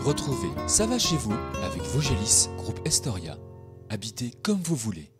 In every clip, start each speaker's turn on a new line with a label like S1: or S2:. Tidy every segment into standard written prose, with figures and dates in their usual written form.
S1: Retrouvez Ça va chez vous avec Vogelis, groupe Estoria. Habitez comme vous voulez.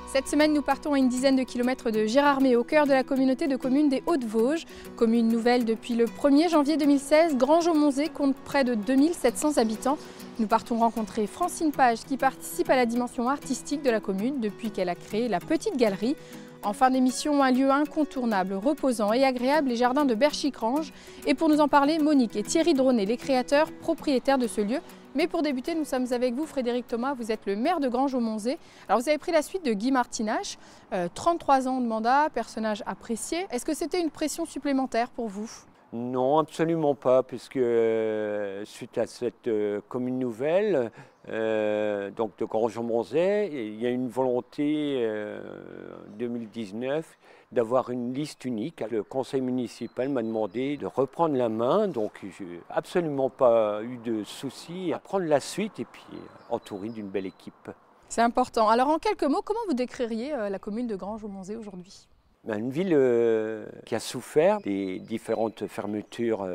S2: Cette semaine, nous partons à une dizaine de kilomètres de Gérardmer, au cœur de la communauté de communes des Hauts-de-Vosges. Commune nouvelle depuis le 1er janvier 2016, Granges-au-Monzé compte près de 2700 habitants. Nous partons rencontrer Francine Page qui participe à la dimension artistique de la commune depuis qu'elle a créé la Petite Galerie. En fin d'émission, un lieu incontournable, reposant et agréable, les jardins de Berchicrange. Et pour nous en parler, Monique et Thierry Dronet, les créateurs, propriétaires de ce lieu. Mais pour débuter, nous sommes avec vous, Frédéric Thomas, vous êtes le maire de Granges-au-Monzé. Alors vous avez pris la suite de Guy Martinach, 33 ans de mandat, personnage apprécié. Est-ce que c'était une pression supplémentaire pour vous ?
S3: Non, absolument pas, puisque suite à cette commune nouvelle, donc de Granges-au-Monzé, il y a une volonté 2019 d'avoir une liste unique. Le conseil municipal m'a demandé de reprendre la main, donc je n'ai absolument pas eu de souci à prendre la suite et puis entouré d'une belle équipe.
S2: C'est important. Alors en quelques mots, comment vous décririez la commune de Granges-au-Monzé aujourd'hui ?
S3: Une ville qui a souffert des différentes fermetures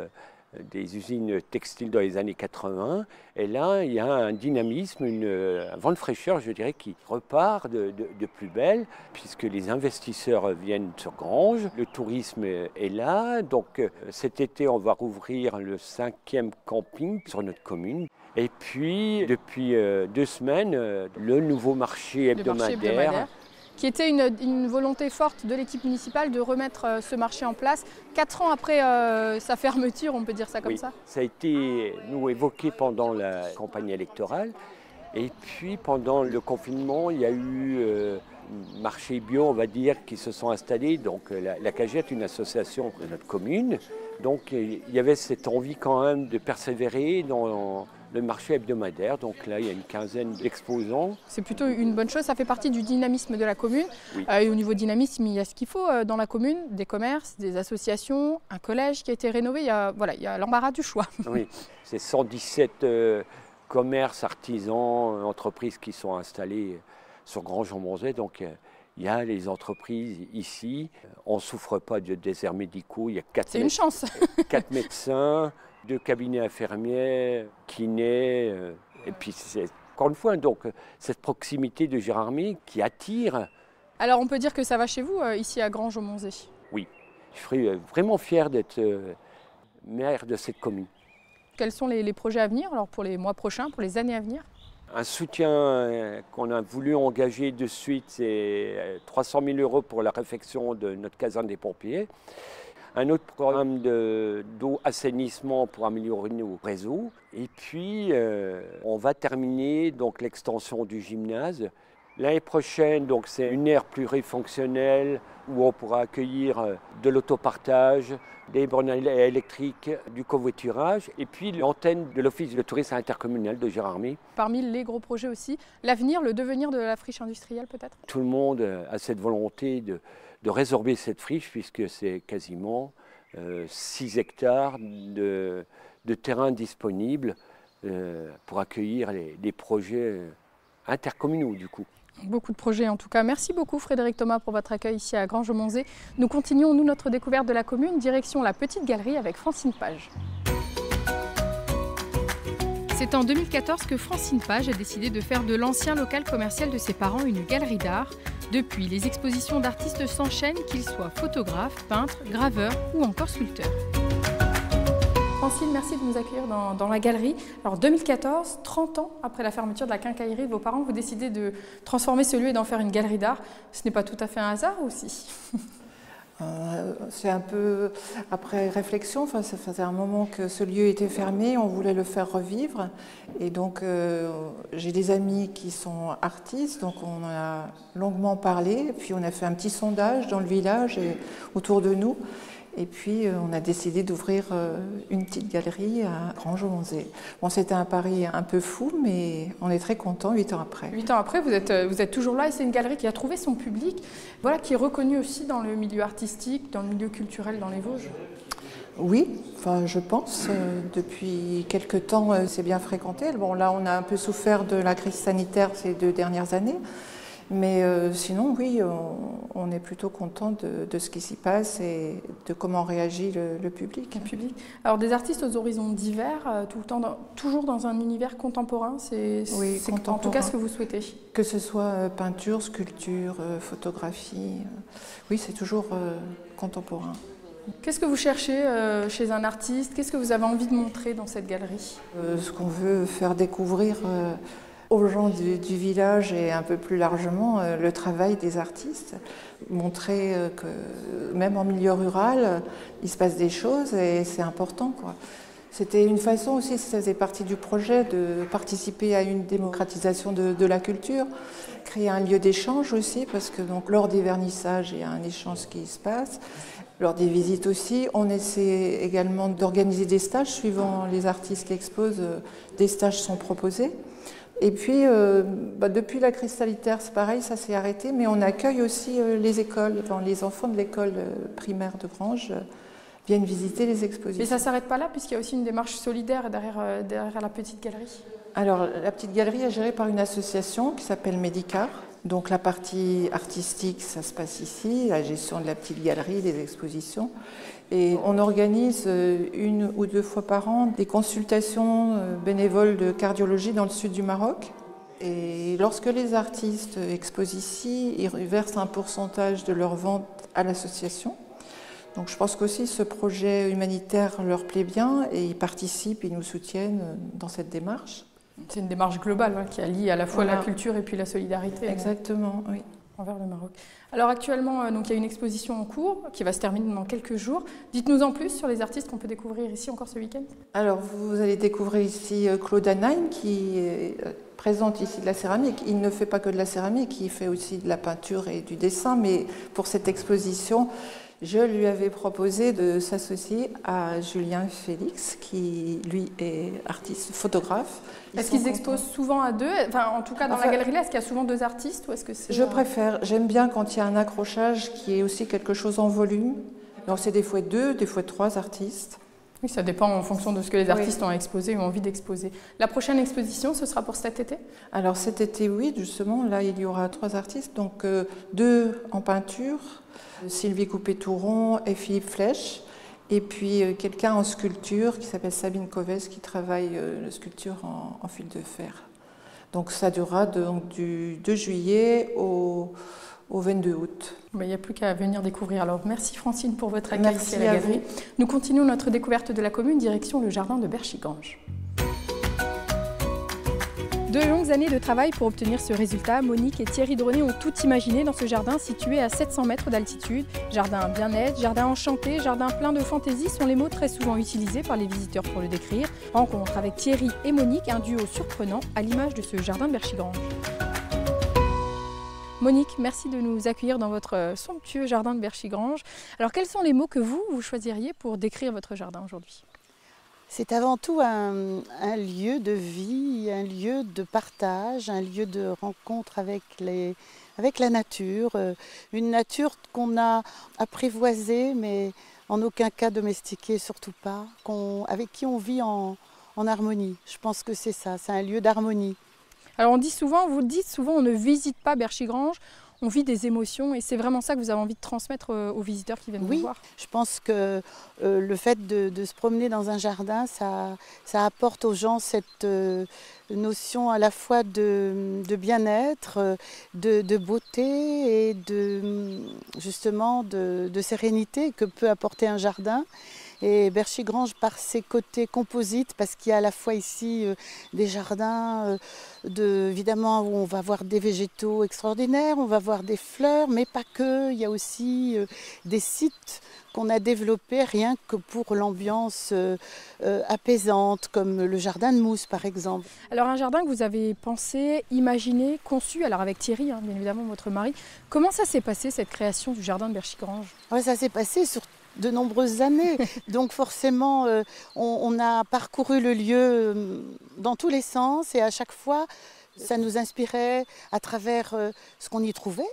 S3: des usines textiles dans les années 80. Et là, il y a un dynamisme, un vent de fraîcheur, je dirais, qui repart de plus belle, puisque les investisseurs viennent sur Granges, le tourisme est là. Donc cet été, on va rouvrir le 5e camping sur notre commune. Et puis, depuis 2 semaines, le nouveau marché hebdomadaire.
S2: Qui était une volonté forte de l'équipe municipale de remettre ce marché en place 4 ans après sa fermeture, on peut dire ça comme ça ?
S3: Ça a été évoqué pendant la campagne électorale. Et puis pendant le confinement, il y a eu marché bio, on va dire, qui se sont installés. Donc la CAGET est une association de notre commune. Donc il y avait cette envie quand même de persévérer dans le marché hebdomadaire. Donc là, il y a une quinzaine d'exposants.
S2: C'est plutôt une bonne chose, ça fait partie du dynamisme de la commune.
S3: Oui.
S2: Et au niveau dynamisme, il y a ce qu'il faut dans la commune, des commerces, des associations, un collège qui a été rénové. Il y a l'embarras du choix.
S3: Oui, c'est 117 commerces, artisans, entreprises qui sont installés sur Granges-au-Monzé. Donc il y a les entreprises ici. On ne souffre pas de déserts médicaux. Il y a 4 médecins, 2 cabinets infirmiers, kinés. Et puis c'est encore une fois donc cette proximité de Gérardmer qui attire.
S2: Alors on peut dire que ça va chez vous ici à Granges-au-Monzé ?
S3: Oui, je serais vraiment fier d'être maire de cette commune.
S2: Quels sont les projets à venir alors pour les mois prochains, pour les années à venir ?
S3: Un soutien qu'on a voulu engager de suite, c'est 300 000 € pour la réfection de notre caserne des pompiers. Un autre programme d'eau assainissement pour améliorer nos réseaux. Et puis, on va terminer donc l'extension du gymnase. L'année prochaine, donc, c'est une aire plurifonctionnelle où on pourra accueillir de l'autopartage, des bornes électriques, du covoiturage et puis l'antenne de l'Office de tourisme intercommunal de Gérardmer.
S2: Parmi les gros projets aussi, l'avenir, le devenir de la friche industrielle peut-être ?
S3: Tout le monde a cette volonté de résorber cette friche puisque c'est quasiment 6 hectares de terrain disponible pour accueillir des projets intercommunaux du coup.
S2: Beaucoup de projets en tout cas. Merci beaucoup Frédéric Thomas pour votre accueil ici à Granges-au-Monzé. Nous continuons notre découverte de la commune, direction la Petite Galerie avec Francine Page. C'est en 2014 que Francine Page a décidé de faire de l'ancien local commercial de ses parents une galerie d'art. Depuis, les expositions d'artistes s'enchaînent, qu'ils soient photographes, peintres, graveurs ou encore sculpteurs. Francine, merci de nous accueillir dans la galerie. Alors 2014, 30 ans après la fermeture de la quincaillerie, vos parents vous décidez de transformer ce lieu et d'en faire une galerie d'art. Ce n'est pas tout à fait un hasard aussi ?
S4: C'est un peu après réflexion, ça faisait un moment que ce lieu était fermé, on voulait le faire revivre. Et donc j'ai des amis qui sont artistes, donc on en a longuement parlé, puis on a fait un petit sondage dans le village et autour de nous. Et puis on a décidé d'ouvrir une petite galerie à Granges-au-Monzé. Bon, c'était un pari un peu fou, mais on est très contents 8 ans après.
S2: 8 ans après, vous êtes toujours là et c'est une galerie qui a trouvé son public, voilà, qui est reconnue aussi dans le milieu artistique, dans le milieu culturel dans les Vosges.
S4: Oui, enfin, je pense. Depuis quelques temps, c'est bien fréquenté. Bon, là, on a un peu souffert de la crise sanitaire ces 2 dernières années. Mais sinon, oui, on est plutôt content de ce qui s'y passe et de comment réagit le public.
S2: Le public. Alors, des artistes aux horizons divers, tout le temps, toujours dans un univers contemporain,
S4: oui,
S2: en tout cas ce que vous souhaitez.
S4: Que ce soit peinture, sculpture, photographie, oui, c'est toujours contemporain.
S2: Qu'est-ce que vous cherchez chez un artiste? Qu'est-ce que vous avez envie de montrer dans cette galerie?
S4: Ce qu'on veut faire découvrir aux gens du village et un peu plus largement le travail des artistes. Montrer que même en milieu rural, il se passe des choses et c'est important, quoi. C'était une façon aussi, ça faisait partie du projet, de participer à une démocratisation de la culture, créer un lieu d'échange aussi, parce que donc, lors des vernissages, il y a un échange qui se passe. Lors des visites aussi, on essaie également d'organiser des stages suivant les artistes qui exposent. Des stages sont proposés. Et puis, depuis la crise sanitaire, c'est pareil, ça s'est arrêté, mais on accueille aussi les écoles. Enfin, les enfants de l'école primaire de Granges viennent visiter les expositions.
S2: Et ça ne s'arrête pas là, puisqu'il y a aussi une démarche solidaire derrière la petite galerie.
S4: Alors, la petite galerie est gérée par une association qui s'appelle Médicar. Donc la partie artistique, ça se passe ici, la gestion de la petite galerie, des expositions. Et on organise 1 ou 2 fois par an des consultations bénévoles de cardiologie dans le sud du Maroc. Et lorsque les artistes exposent ici, ils versent un pourcentage de leur vente à l'association. Donc je pense qu'aussi ce projet humanitaire leur plaît bien et ils participent, ils nous soutiennent dans cette démarche.
S2: C'est une démarche globale qui allie à la fois la culture et puis la solidarité.
S4: Exactement, oui.
S2: Envers le Maroc. Alors actuellement, donc, il y a une exposition en cours qui va se terminer dans quelques jours. Dites-nous en plus sur les artistes qu'on peut découvrir ici encore ce week-end.
S4: Alors vous allez découvrir ici Claude Anheim qui présente ici de la céramique. Il ne fait pas que de la céramique, il fait aussi de la peinture et du dessin. Mais pour cette exposition, je lui avais proposé de s'associer à Julien Félix, qui lui est artiste, photographe.
S2: Est-ce qu'ils exposent souvent à 2? Enfin, en tout cas, dans la galerie là, est-ce qu'il y a souvent 2 artistes ou est-ce que c'est...
S4: Je préfère. J'aime bien quand il y a un accrochage qui est aussi quelque chose en volume. Donc c'est des fois 2, des fois 3 artistes.
S2: Oui, ça dépend en fonction de ce que les artistes ont exposé ou ont envie d'exposer. La prochaine exposition, ce sera pour cet été? Alors
S4: cet été, oui, justement. Là, il y aura 3 artistes. Donc 2 en peinture, Sylvie Coupé-Touron et Philippe Flèche. Et puis quelqu'un en sculpture qui s'appelle Sabine Coves qui travaille la sculpture en fil de fer. Donc ça durera du 2 juillet au 22 août.
S2: Il n'y a plus qu'à venir découvrir. Alors merci Francine pour votre accueil ici à la galerie.
S4: Vous.
S2: Nous continuons notre découverte de la commune, direction le jardin de Berchigange. 2 longues années de travail pour obtenir ce résultat. Monique et Thierry Dronet ont tout imaginé dans ce jardin situé à 700 mètres d'altitude. Jardin bien-être, jardin enchanté, jardin plein de fantaisie sont les mots très souvent utilisés par les visiteurs pour le décrire. Rencontre avec Thierry et Monique, un duo surprenant à l'image de ce jardin de Berchigange. Monique, merci de nous accueillir dans votre somptueux jardin de Berchigange. Alors quels sont les mots que vous choisiriez pour décrire votre jardin aujourd'hui ?
S5: C'est avant tout un lieu de vie, un lieu de partage, un lieu de rencontre avec la nature. Une nature qu'on a apprivoisée, mais en aucun cas domestiquée, surtout pas, avec qui on vit en harmonie. Je pense que c'est ça, c'est un lieu d'harmonie.
S2: Alors on dit souvent, vous le dites souvent, on ne visite pas Berchigange, on vit des émotions et c'est vraiment ça que vous avez envie de transmettre aux visiteurs qui viennent vous voir.
S5: Je pense que le fait de se promener dans un jardin, ça apporte aux gens cette notion à la fois de bien-être, de beauté et justement de sérénité que peut apporter un jardin. Et Berchigange, par ses côtés composites, parce qu'il y a à la fois ici des jardins, évidemment, où on va voir des végétaux extraordinaires, on va voir des fleurs, mais pas que. Il y a aussi des sites qu'on a développés rien que pour l'ambiance apaisante, comme le jardin de Mousse, par exemple.
S2: Alors un jardin que vous avez pensé, imaginé, conçu, alors avec Thierry, bien évidemment, votre mari. Comment ça s'est passé, cette création du jardin de Berchigange ?
S5: Ouais, ça s'est passé de nombreuses années. Donc forcément, on a parcouru le lieu dans tous les sens et à chaque fois, ça nous inspirait à travers ce qu'on y trouvait.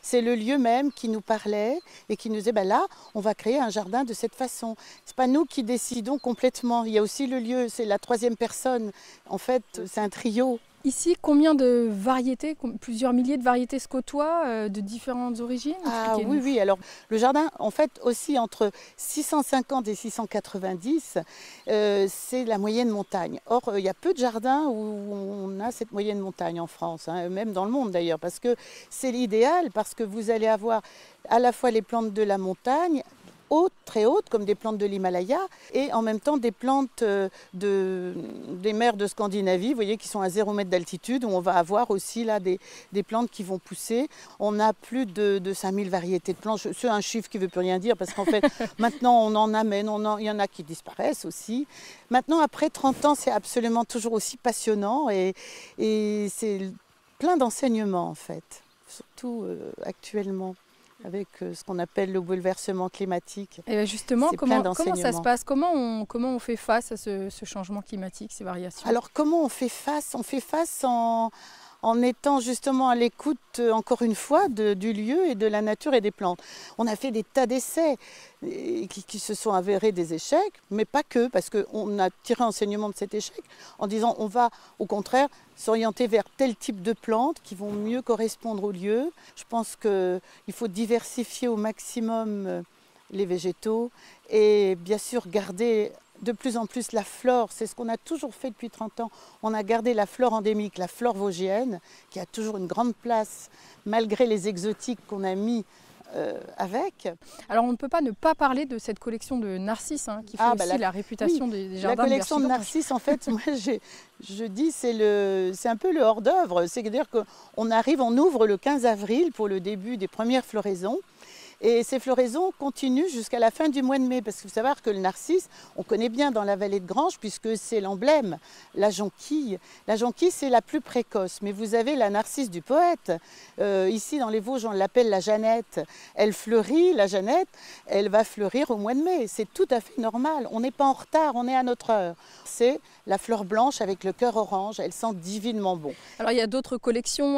S5: C'est le lieu même qui nous parlait et qui nous disait là, on va créer un jardin de cette façon. Ce n'est pas nous qui décidons complètement. Il y a aussi le lieu, c'est la troisième personne. En fait, c'est un trio.
S2: Ici, combien de variétés, plusieurs milliers de variétés se côtoient de différentes origines?
S5: Ah oui. Alors le jardin, en fait, aussi entre 650 et 690, c'est la moyenne montagne. Or, il y a peu de jardins où on a cette moyenne montagne en France, hein, même dans le monde d'ailleurs, parce que c'est l'idéal, parce que vous allez avoir à la fois les plantes de la montagne, hautes, très hautes, comme des plantes de l'Himalaya, et en même temps des plantes des mers de Scandinavie, vous voyez, qui sont à 0 mètre d'altitude, où on va avoir aussi là des plantes qui vont pousser. On a plus de 5000 variétés de plantes. C'est un chiffre qui ne veut plus rien dire, parce qu'en fait, maintenant, on en amène, il y en a qui disparaissent aussi. Maintenant, après 30 ans, c'est absolument toujours aussi passionnant, et c'est plein d'enseignements, en fait, surtout actuellement, avec ce qu'on appelle le bouleversement climatique.
S2: Et justement, comment ça se passe? Comment on fait face à ce changement climatique, ces variations?
S5: Alors comment on fait face? On fait face en étant justement à l'écoute, encore une fois, du lieu et de la nature et des plantes. On a fait des tas d'essais qui se sont avérés des échecs, mais pas que, parce qu'on a tiré enseignement de cet échec en disant on va au contraire s'orienter vers tel type de plantes qui vont mieux correspondre au lieu. Je pense qu'il faut diversifier au maximum les végétaux et bien sûr garder de plus en plus la flore. C'est ce qu'on a toujours fait depuis 30 ans. On a gardé la flore endémique, la flore vosgienne, qui a toujours une grande place, malgré les exotiques qu'on a mis avec.
S2: Alors on ne peut pas ne pas parler de cette collection de narcisses qui fait aussi la réputation des jardins.
S5: La collection de narcisses, en fait, moi je dis c'est un peu le hors-d'œuvre. C'est-à-dire qu'on arrive, on ouvre le 15 avril pour le début des premières floraisons. Et ces floraisons continuent jusqu'à la fin du mois de mai, parce qu'il faut savoir que le narcisse, on connaît bien dans la vallée de Granges, puisque c'est l'emblème, la jonquille. La jonquille, c'est la plus précoce, mais vous avez la narcisse du poète. Ici, dans les Vosges, on l'appelle la Jeannette. Elle fleurit, la Jeannette, elle va fleurir au mois de mai. C'est tout à fait normal. On n'est pas en retard, on est à notre heure. C'est la fleur blanche avec le cœur orange. Elle sent divinement bon.
S2: Alors, il y a d'autres collections.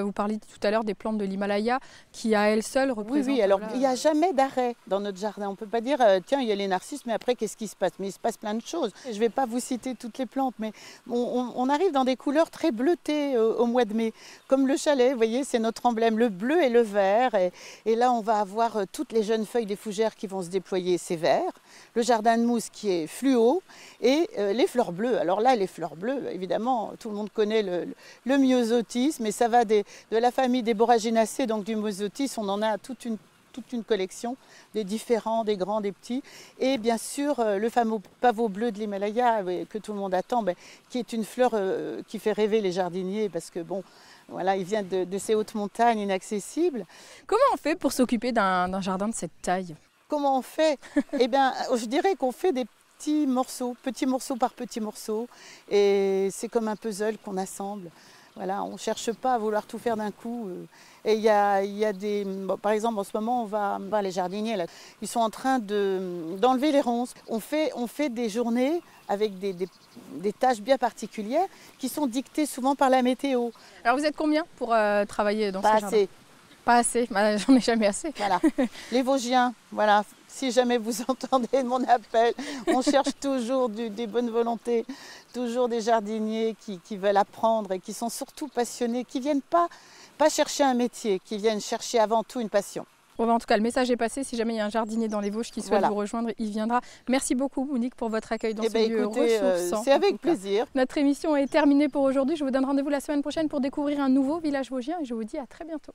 S2: Vous parliez tout à l'heure des plantes de l'Himalaya, qui à elles seules représentent...
S5: Oui, alors il n'y a jamais d'arrêt dans notre jardin. On ne peut pas dire, tiens, il y a les narcisses, mais après, qu'est-ce qui se passe? Mais il se passe plein de choses. Je ne vais pas vous citer toutes les plantes, mais on arrive dans des couleurs très bleutées au mois de mai. Comme le chalet, vous voyez, c'est notre emblème, le bleu et le vert. Et là, on va avoir toutes les jeunes feuilles des fougères qui vont se déployer, c'est vert. Le jardin de mousse qui est fluo et les fleurs bleues. Alors là, les fleurs bleues, évidemment, tout le monde connaît le myosotis, mais ça va de la famille des Borraginacées, donc du myosotis, on en a toute une collection, des différents, des grands, des petits. Et bien sûr, le fameux pavot bleu de l'Himalaya, que tout le monde attend, qui est une fleur qui fait rêver les jardiniers, parce que bon, voilà, il vient de ces hautes montagnes inaccessibles.
S2: Comment on fait pour s'occuper d'un jardin de cette taille?
S5: Comment on fait? Eh bien, je dirais qu'on fait des petits morceau par petit morceau, et c'est comme un puzzle qu'on assemble. Voilà, on ne cherche pas à vouloir tout faire d'un coup. Et il y a des... Bon, par exemple, en ce moment, on va voir les jardiniers. Là, ils sont en train d'enlever les ronces. On fait des journées avec des tâches bien particulières qui sont dictées souvent par la météo.
S2: Alors vous êtes combien pour travailler dans ce jardin?
S5: Pas assez.
S2: Pas assez, j'en ai jamais assez.
S5: Voilà, les Vosgiens, voilà. Si jamais vous entendez mon appel, on cherche toujours des bonnes volontés, toujours des jardiniers qui veulent apprendre et qui sont surtout passionnés, qui ne viennent pas chercher un métier, qui viennent chercher avant tout une passion.
S2: Bon, en tout cas, le message est passé. Si jamais il y a un jardinier dans les Vosges qui souhaite vous rejoindre, il viendra. Merci beaucoup, Monique, pour votre accueil dans ce lieu ressourçant.
S5: C'est avec plaisir.
S2: Notre émission est terminée pour aujourd'hui. Je vous donne rendez-vous la semaine prochaine pour découvrir un nouveau village vosgien et je vous dis à très bientôt.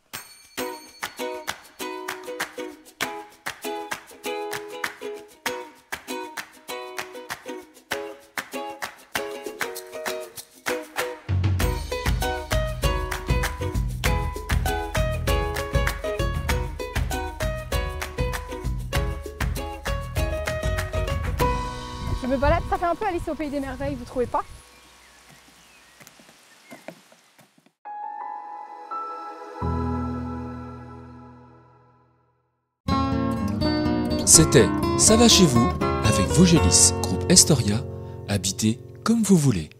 S2: Je me balade, ça fait un peu Alice au pays des merveilles, vous trouvez pas?
S1: C'était Ça va chez vous avec Vosgelis, groupe Estoria, habitez comme vous voulez.